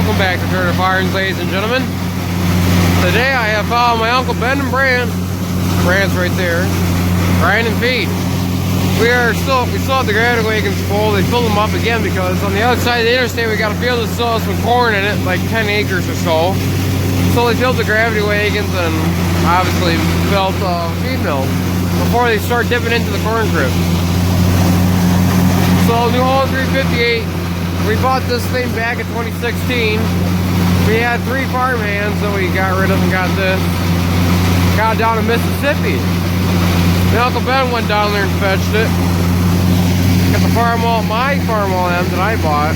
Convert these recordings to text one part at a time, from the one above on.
Welcome back to Turner Farms, ladies and gentlemen. Today I have followed my Uncle Ben and Brand. Brand's right there. Brian and feed. We still have the gravity wagons full. They filled them up again because on the other side of the interstate we got a field that still has some corn in it, like 10 acres or so. So they filled the gravity wagons and obviously filled the feed mill before they start dipping into the corn crib. So New Holland 358. We bought this thing back in 2016. We had 3 farm hands that we got rid of and got this. Got down to Mississippi. My Uncle Ben went down there and fetched it. Got the my Farmall M that I bought.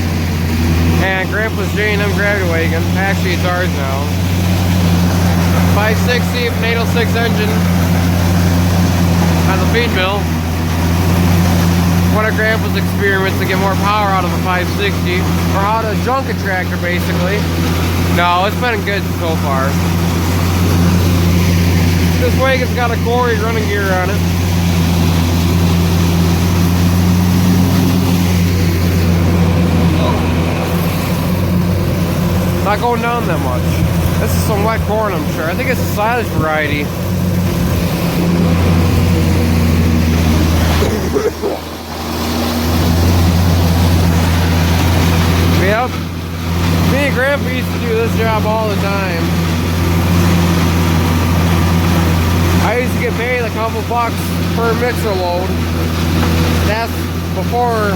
And Grandpa's J&M gravity wagon. Actually, it's ours now. 560 and 806 engine on the feed mill. One of Grandpa's experiments to get more power out of a 560, or how to junk a tractor, basically. No, it's been good so far. This wagon's got a Corey running gear on it. Not going down that much. This is some wet corn, I'm sure. I think it's a silage variety. Yep. Me and Grandpa used to do this job all the time. I used to get paid a couple bucks per mixer load. That's before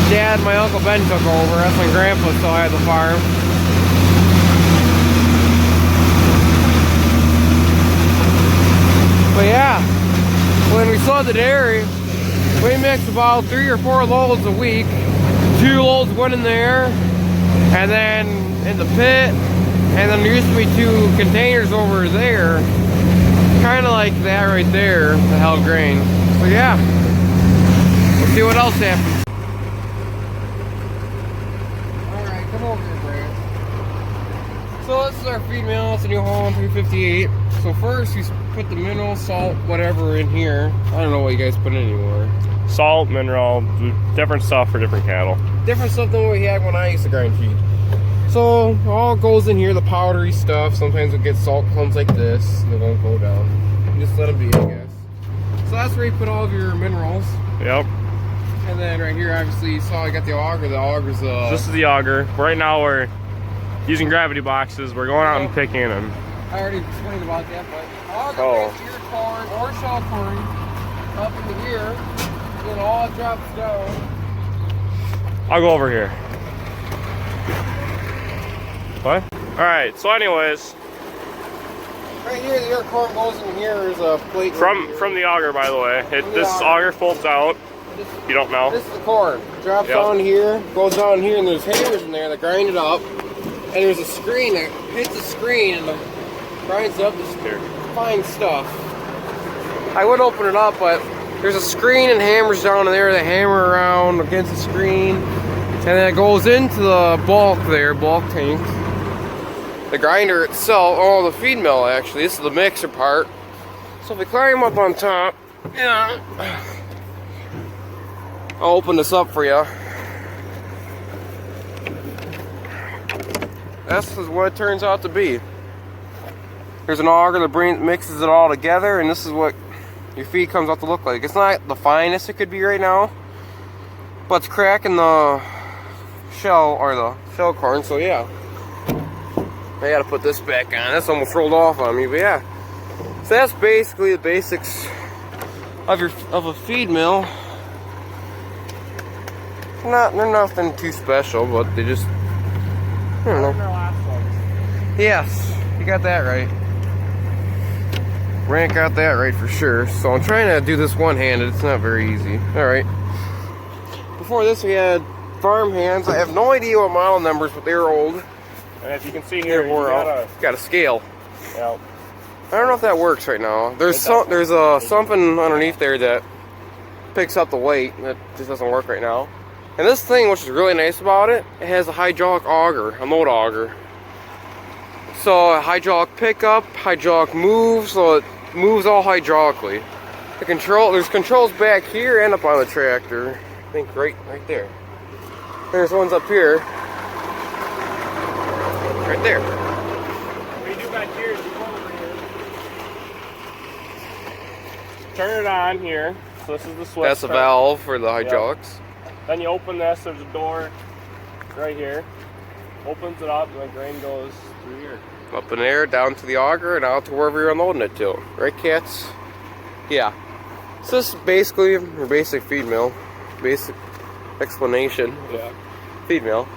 Dad and my Uncle Ben took over. That's when Grandpa still had the farm. But yeah, when we sold the dairy, we mixed about 3 or 4 loads a week. 2 loads went in there, and then in the pit, and then there used to be 2 containers over there, kind of like that right there, the held grain. So yeah, we'll see what else happens. Alright, come over here, Brad. So this is our feed mill. It's a New Holland 358. So first you put the mineral, salt, whatever in here. I don't know what you guys put in anymore. Salt, mineral, different stuff for different cattle. Different stuff than what we had when I used to grind feed. So all goes in here, the powdery stuff. Sometimes we'll get salt clumps like this, and it won't go down. You just let them be, I guess. So that's where you put all of your minerals. Yep. And then right here, obviously, you saw I got the auger. The auger's This is the auger. Right now we're using gravity boxes. We're going out and picking them. I already explained about that, but auger makes your corn or shell corn up into here. Then all it drops down. I'll go over here. What? Alright, so anyways. Right here, the air corn goes in here. There's a plate. From the auger, by the way. This auger folds out. You don't know. This is the corn. Drops down here, goes down here, and there's hammers in there that grind it up. And there's a screen that hits the screen and grinds it up to fine stuff. I would open it up, but there's a screen and hammers down in there that hammer around against the screen. And then it goes into the bulk there, bulk tank. The grinder itself, oh, the feed mill actually. This is the mixer part. So if we climb up on top, yeah, I'll open this up for you. This is what it turns out to be. There's an auger that mixes it all together, and this is what your feed comes out to look like. It's not the finest it could be right now, but it's cracking the shell, or the shell corn, so yeah. I gotta put this back on. That's almost rolled off on me, but yeah. So that's basically the basics of a feed mill. They're nothing too special, but they just, I don't know. Yes, you got that right. Rank got that right for sure. So I'm trying to do this one-handed. It's not very easy. Alright. Before this we had farm hands. I have no idea what model numbers, but they were old. And as you can see here, got a scale. Yeah. I don't know if that works right now. There's something underneath there that picks up the weight. That just doesn't work right now. And this thing, which is really nice about it, it has a hydraulic auger, a motor auger. So a hydraulic pickup, hydraulic move, so it moves all hydraulically. There's controls back here and up on the tractor. I think right there. There's ones up here. right there. What you do back here is you go over here. Turn it on here. So this is the switch. That's a valve for the hydraulics. Yep. Then you open this, there's a door right here. Opens it up and the grain goes through here. Up in there, down to the auger, and out to wherever you're unloading it to. Right, cats? Yeah. So this is basically your basic feed mill. Basic explanation. Yeah. Feed mill.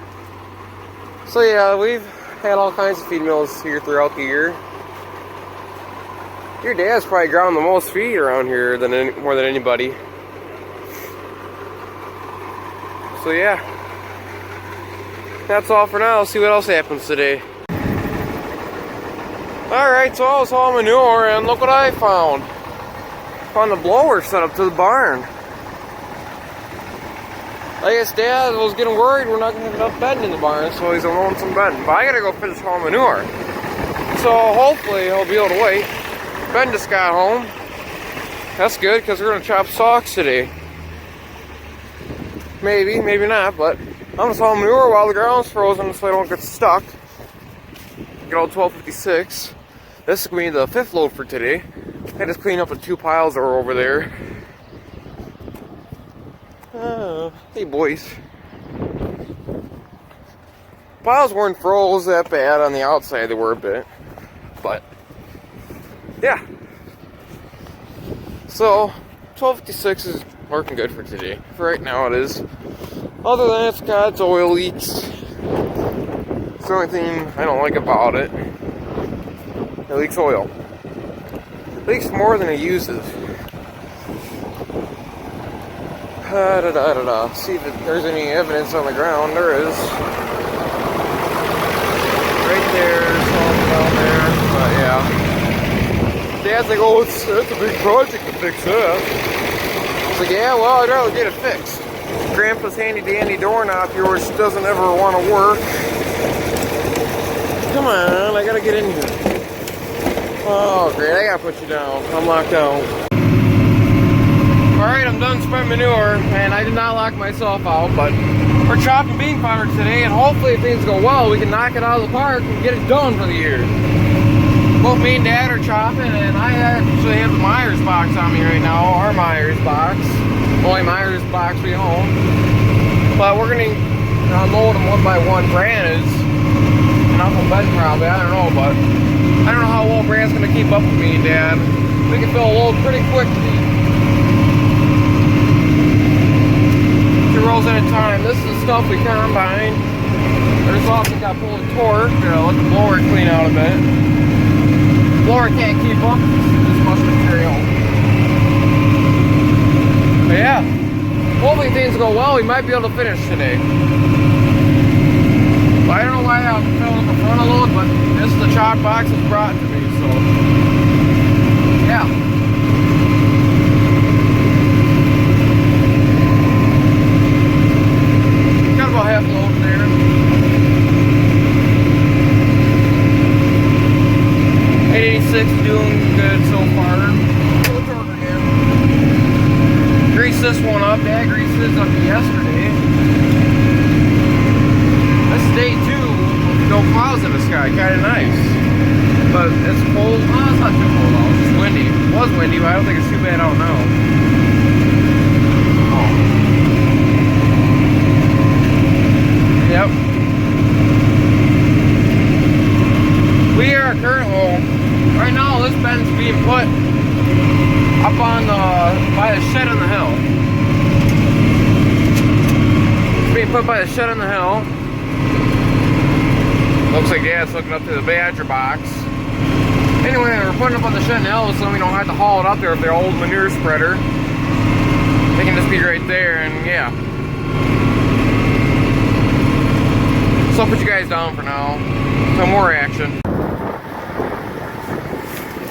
So yeah, we've had all kinds of feed mills here throughout the year. Your dad's probably ground the most feed around here more than anybody. So yeah, that's all for now. Let's see what else happens today. Alright, so I was hauling manure and look what I found. Found a blower set up to the barn. I guess Dad was getting worried we're not going to have enough bedding in the barn, so he's unloading some bedding. But I gotta go finish hauling manure. So hopefully he'll be able to wait. Ben just got home. That's good because we're going to chop stalks today. Maybe, maybe not, but I'm just hauling manure while the ground's frozen so I don't get stuck. Get all 1256. This is going to be the 5th load for today. I just cleaned up the 2 piles that were over there. Hey boys. Piles weren't froze that bad on the outside, they were a bit. But yeah. So 1256 is working good for today. For right now it is. Other than it's got its oil leaks. It's the only thing I don't like about it. It leaks oil. It leaks more than it uses. See if there's any evidence on the ground. There is. Right there, something down there. But yeah. Dad's like, oh, that's a big project to fix that. It's like, yeah, well, I'd rather get it fixed. Grandpa's handy dandy doorknob here, which doesn't ever want to work. Come on, I gotta get in here. Oh, great, I gotta put you down. I'm locked out. Alright, I'm done spreading manure, and I did not lock myself out, but we're chopping bean powder today, and hopefully if things go well, we can knock it out of the park and get it done for the year. Both me and Dad are chopping, and I actually have the Myers box on me right now, our Myers box. Only Myers box we own. But we're going to unload them one by one. Bran is enough of bed probably, I don't know, but I don't know how well Bran's going to keep up with me and Dad. We can fill a load pretty quickly. 2 rolls at a time. This is the stuff we combine. There's also got pulled torque, let the blower clean out a bit. Blower can't keep up this much material. But yeah, hopefully things go well. We might be able to finish today. But I don't know why I'm filling up the front a load, but this is the chalk box that's brought to me, so yeah. Got about half a load in there. 886 is doing good so far. Grease this one up. Dad greased this up yesterday. This is day 2 with no clouds in the sky. Kind of nice. But it's cold. Oh, it's not too cold though. It's just windy. It was windy, but I don't think it's too bad out now. Oh. Yep. We are currently, right now this ben's being put up on by the shed on the hill. It's being put by the shed on the hill. Looks like Dad's looking up to the Badger box. Anyway, we're putting up on the shed on the hill so we don't have to haul it up there with their old manure spreader. They can just be right there, and yeah. So I'll put you guys down for now. No more action.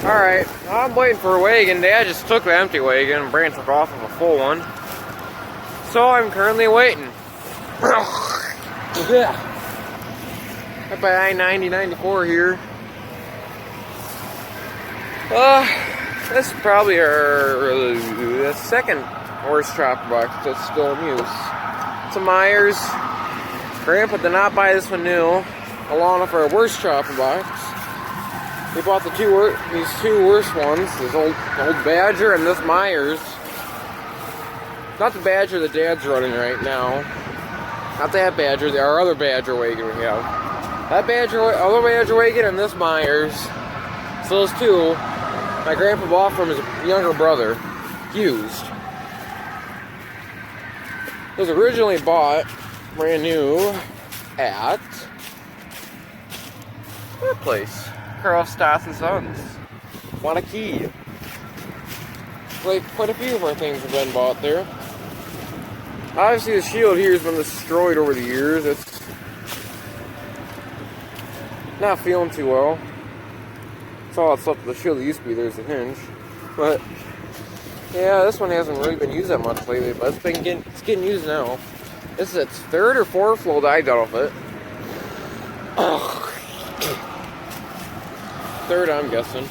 Alright, I'm waiting for a wagon. Dad just took the empty wagon and Brand took off of a full one. So I'm currently waiting. Yeah. Up by I-90-94 here. This is probably our second horse chopper box that's still in use. It's a Myers. Grandpa did not buy this one new. along with our worst chopper box. We bought these two worst ones, this old Badger and this Myers. Not the Badger that Dad's running right now. Not that Badger, our other Badger wagon we have. That other Badger wagon and this Myers. So those two, my grandpa bought from his younger brother, used. It was originally bought brand new at that place, Carl Stats and Sons, Wanakee. Like quite a few of our things have been bought there. Obviously, the shield here has been destroyed over the years. It's not feeling too well. It's all that's left of the shield that used to be. There's the hinge, but yeah, this one hasn't really been used that much lately. But it's getting used now. This is its third or fourth load I got off it. Third, I'm guessing.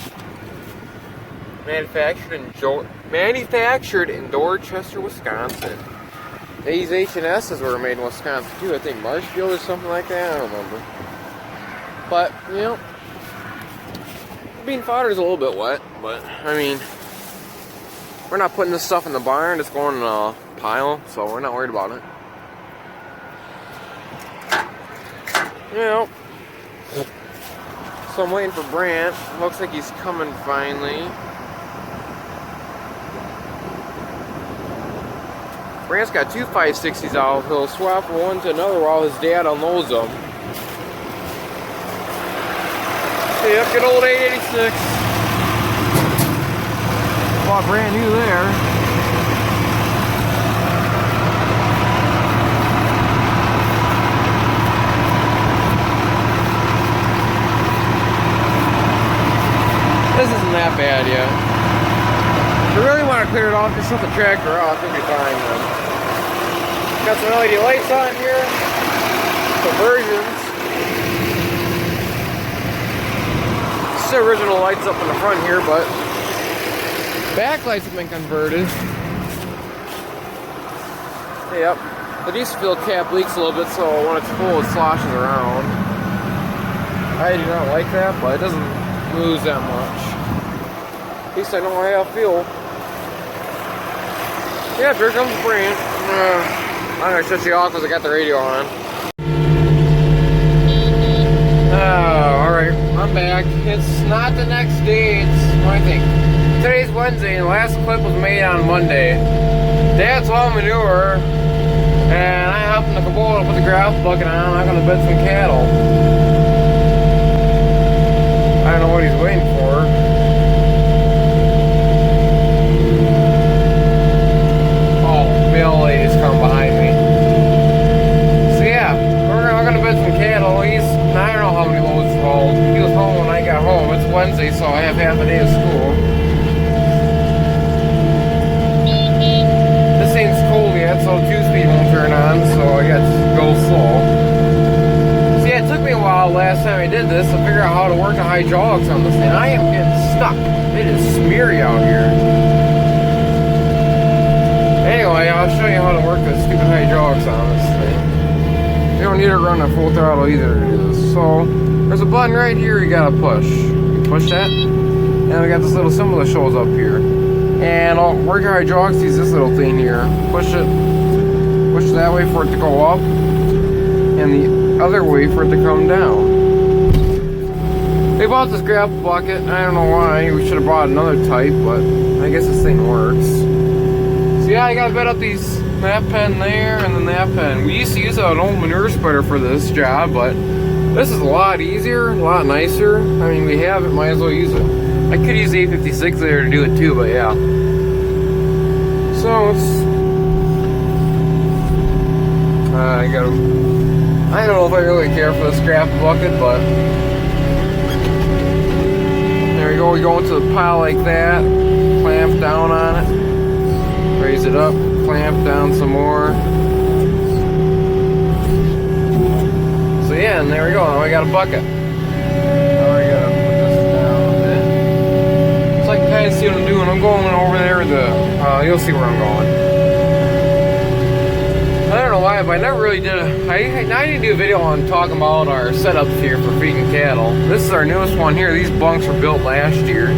Manufactured in Dorchester, Wisconsin. These H&S's were made in Wisconsin too. I think Marshfield or something like that. I don't remember. But, you know, bean fodder is a little bit wet. But, I mean, we're not putting this stuff in the barn. It's going in a pile. So we're not worried about it. You know. So I'm waiting for Brant. Looks like he's coming finally. Brant's got two 560s out. He'll swap one to another while his dad unloads them. Yep, good old 886. Bought brand new there. This isn't that bad yet. If you really want to clear it off, just shut the tractor off, it'll be fine then. Got some LED lights on here. Conversions. This is the original lights up in the front here, but backlights have been converted. Yep. The diesel fuel cap leaks a little bit, so when it's full, it sloshes around. I do not like that, but it doesn't lose that much. At least I know how I feel. Yeah, here comes Brant. I'm gonna shut you off because I got the radio on. Oh, alright, I'm back. It's not the next day, I think. Today's Wednesday, and the last clip was made on Monday. Dad's all manure, and I hopped in the Kubota, put the grass bucket on, I'm gonna bed some cattle. I don't know what he's waiting for. Mail ladies come behind me. So yeah, we're gonna bed some cattle. I don't know how many loads hauled. He was home when I got home. It's Wednesday, so I have half a day of school. This ain't cold yet, so 2-speed won't turn on, so I got to go slow. So yeah, it took me a while last time I did this to figure out how to work the hydraulics on this thing. I am getting stuck. It is smeary out here. Anyway, I'll show you how to work the stupid hydraulics on this thing. You don't need to run at full throttle either. So, there's a button right here you gotta push. You push that, and we got this little symbol that shows up here. And I'll work your hydraulics, use this little thing here. Push it that way for it to go up, and the other way for it to come down. They bought this gravel bucket. I don't know why. We should have bought another type, but I guess this thing works. So yeah, I gotta bed up that pen there and then that pen. We used to use an old manure spreader for this job, but this is a lot easier, a lot nicer. I mean, we have it, might as well use it. I could use the 856 there to do it too, but yeah. So it's I don't know if I really care for the scrap bucket, but there we go. We go into the pile like that, clamp down on it. Raise it up, clamp down some more. So yeah, and there we go. Now we got a bucket. Now we gotta put this down a bit. So I can kind of see what I'm doing. I'm going over there you'll see where I'm going. don't know why, but I never really did I need to do a video on talking about our setups here for feeding cattle. This is our newest one here. These bunks were built last year.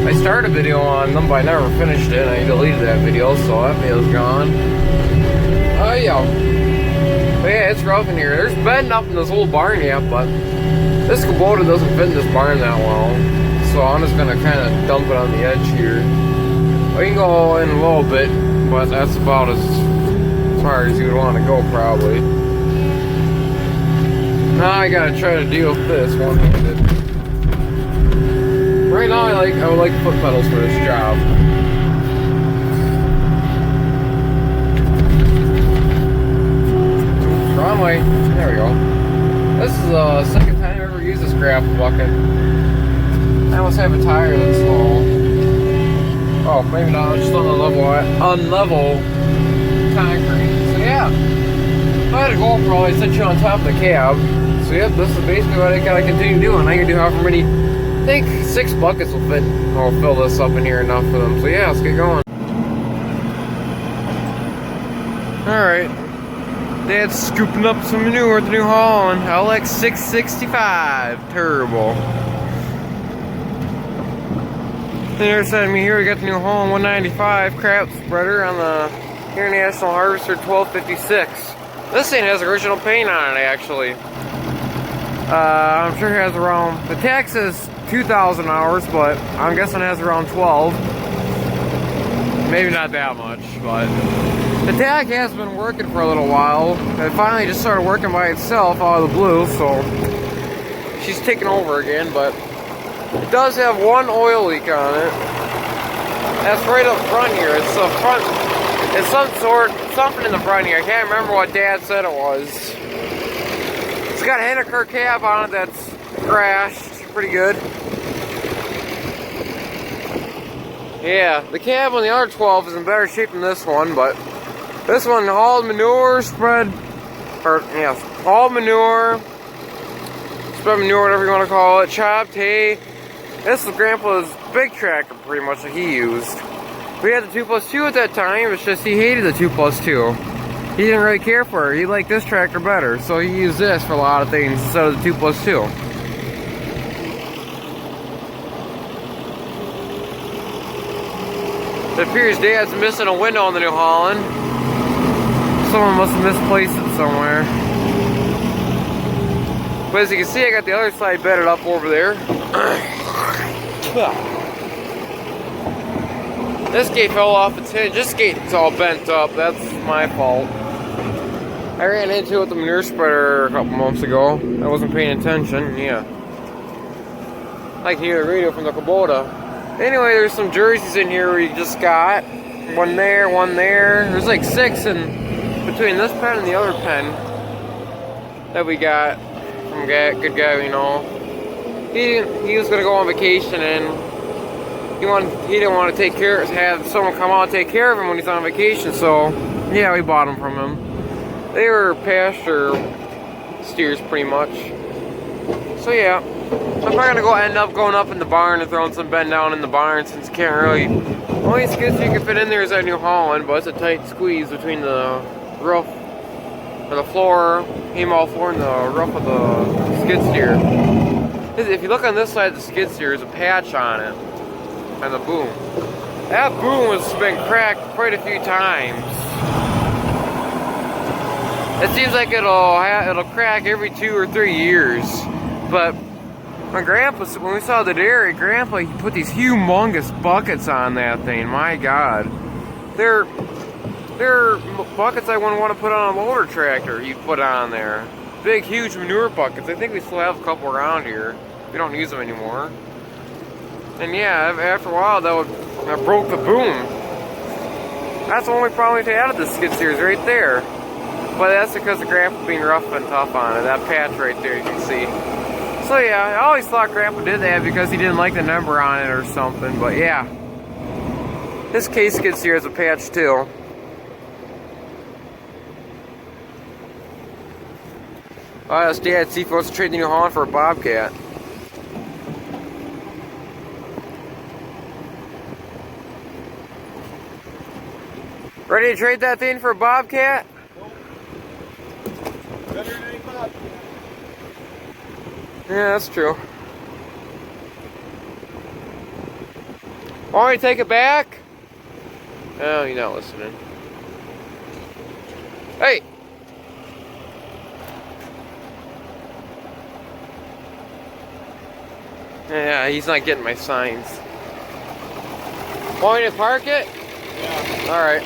I started a video on them, but I never finished it. I deleted that video, so that video's gone. Oh yeah. But yeah, it's rough in here. There's bedding up in this old barn yet, but this Kubota doesn't fit in this barn that well. So I'm just gonna kind of dump it on the edge here. We can go in a little bit, but that's about as far as you would want to go probably. Now I gotta try to deal with this one-handed. Right now I would like foot pedals for this job. Wrong way. There we go. This is the second time I've ever used this grapple bucket. I almost have a tire that's small. Oh, maybe not. It's just on the unlevel concrete. So yeah, if I had a GoPro, I'd set you on top of the cab. So yep, this is basically what I gotta continue doing. I can do however many. I think 6 buckets will fit. I'll fill this up in here enough for them. So yeah, let's get going. All right. Dad's scooping up some manure at the New Holland LX 665 turbo. The other side of me here, we got the New Holland 195 crap spreader on the International Harvester 1256. This thing has original paint on it, actually. I'm sure it has around, the tag says 2,000 hours, but I'm guessing it has around 12. Maybe not that much, but the tag has been working for a little while. It finally just started working by itself out of the blue, so she's taking over again, but it does have one oil leak on it. That's right up front here. It's the front. It's something in the front here. I can't remember what Dad said it was. It's got a Henniker cab on it that's crashed. Pretty good. Yeah, the cab on the other 12 is in better shape than this one, but this one, all manure spread, or yeah, all manure, spread manure, whatever you want to call it, chopped hay. This is Grandpa's big tractor, pretty much, that he used. We had the 2+2 at that time. It's just he hated the 2+2. He didn't really care for it. He liked this tractor better, so he used this for a lot of things instead of the 2+2. It appears Dad's missing a window on the New Holland. Someone must have misplaced it somewhere. But as you can see, I got the other side bedded up over there. This gate fell off its hinge. This gate's all bent up. That's my fault. I ran into it with the manure spreader a couple months ago. I wasn't paying attention. Yeah. I can hear the radio from the Kubota. Anyway, there's some jerseys in here we just got. One there, one there. There's like 6 in between this pen and the other pen that we got from a good guy we know. He was gonna go on vacation and he didn't want to have someone come out and take care of him when he's on vacation. So yeah, we bought them from him. They were pasture steers pretty much. So yeah, I'm probably gonna end up going up in the barn and throwing some bend down in the barn since you can't really. Only skid steer you can fit in there is that New Holland, but it's a tight squeeze between the roof or the floor, hay-mow floor, and the roof of the skid steer. If you look on this side of the skid steer, there's a patch on it, and the boom. That boom has been cracked quite a few times. It seems like it'll crack every 2 or 3 years. But my grandpa, when we saw the dairy, Grandpa, he put these humongous buckets on that thing. My God, they're buckets I wouldn't want to put on a loader tractor. You'd put on there, big, huge manure buckets. I think we still have a couple around here. We don't use them anymore. And yeah, after a while, that broke the boom. That's the only problem we had at the skid steer is right there. But that's because the Grandpa being rough and tough on it. That patch right there, you can see. So yeah, I always thought Grandpa did that because he didn't like the number on it or something. But yeah, this case skid steer has a patch too. I asked Dad see if he wants to trade the New Holland for a Bobcat. Ready to trade that thing for a Bobcat? Better than any thought. Yeah, that's true. Want me to take it back? Oh, you're not listening. Hey! Yeah, he's not getting my signs. Want me to park it? Yeah. Alright.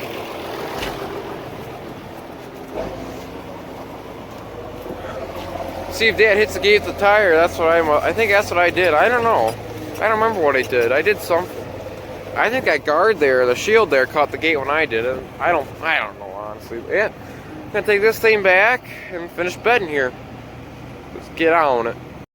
See if Dad hits the gate with the tire. That's what I think that's what I did. I don't know. I don't remember what I did. I did something. I think that guard there, the shield there, caught the gate when I did it. I don't know, honestly. Yeah. I'm gonna take this thing back and finish bedding here. Let's get on it.